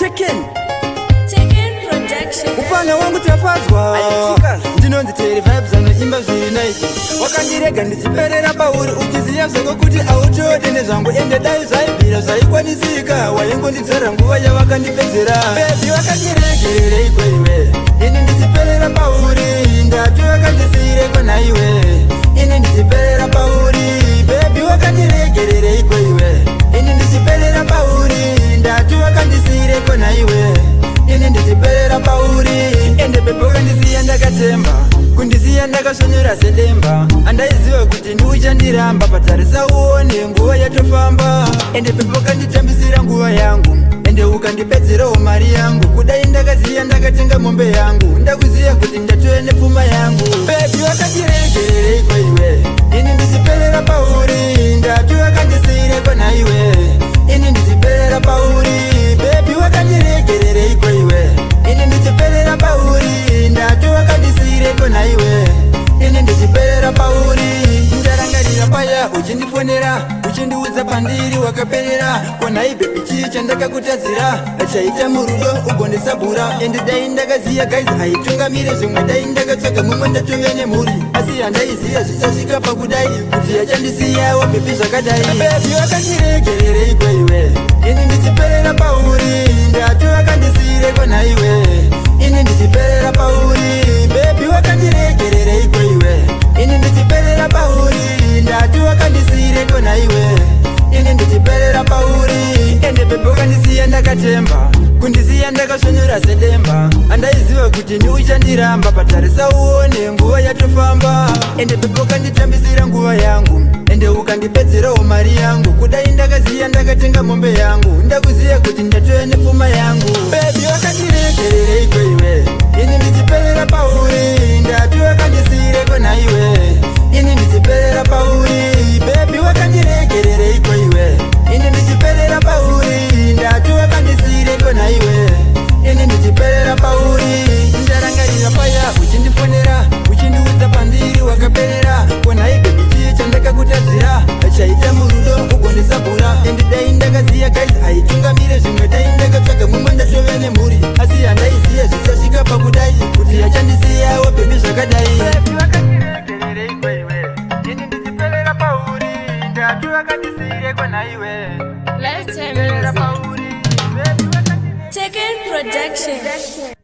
Taken Production. Ufana wangu tafazwa ndinonzi teri vibes anoimba zviri naizvi wakandirega ndichiperera pauri uchiziya zvako kuti autode nezvangu ende dai zvaibvira zvaikwanisika waingondidzara nguva yavakandipedzera bebi wakandiregerereiko iwe ini ndichiperera pauri ndati wakandisiyireko naiwe ini ndichiperera pauri bebi wakandiregerereiko iwe ini ndichiperera pauri ndati wakandisiyireko naiwe ini ndichiperera pauri ende pepe wakandisiya ndakatemba kundisiya ndakasvonyora sedemba andaiziva kuti ndiuchandiramba patarisa uone nguva yatofamba ende pepe wakanditambisira nguva yangu ende ukandipedzerawo mari yangu kudai ndakaziya ndakatenga mombe yangu ndakuziya kuti ndatove nepfuma yangu bebi wakandiregerereiko iwe ini ndichiperera pauri ndati wakandisiyireko naiwe ini ndichiperera pauri bebi wakandiregerereiko iwe ini ndichiperera pauri ndati wakandisiyireko naiwe ini ndichiperera pauri ndarangarira paya uchindifonera uchindiudza pandiri wakaperera konai bebi chii chandakakutadzira chaita murudo ugondisabhura ende dai ndakaziya guys haitungamire zvimwe dai ndakatsvaga mumwe ndatove nemhuri asi handaiziya zvichasvika pakudai kuti yachandisiyawo bebi zvakadai bebi wakandiregerereiko iwe ini ndichiperera pauri ndati wakandisiyireko naiwe ini ndichiperera pauri bebi wakandiregerereiko iwe ini ndichiperera pauri ndati wakandisiyireko naiwe ini ndichiperera pauri ende bebi wakandisiya ndakatemba kundisiya ndakasvonyora sedemba andaiziva kuti ndiuchandiramba patarisa uone nguva yatofamba ende bebi wakanditambisira nguva yangu ende ukandipedzerawo mari yangu kudai ndakaziya ndakatenga mombe yangu ndakuziya kuti ndatove nepfuma yangu bebi wakandiregerereiko iwe ini ndichiperera pauri ndati wakandisiyireko naiwe ini ndichiperera pauri bebi wakandiregerereiko iwe ini ndichiperera pauri ndati wakandisiyireko naiwe ini ndichiperera pauri ndarangarira paya uchindifonera uchindiudza pandiri wakaperera konai bebi chii chandakakutadzira chaita murudo ugondisabhura ende dai ndakaziya guys haitungamire zvimwe dai ndakatsvaga mumwe ndatove nemhuri asi handaiziya zvichasvika pakudai kuti yachandisiyawo bebi zvakadai bebi wakandiregerereiko iwe ini ndichiperera pauri ndati wakandisiyireko naiwe Lifetime Music. Taken Production.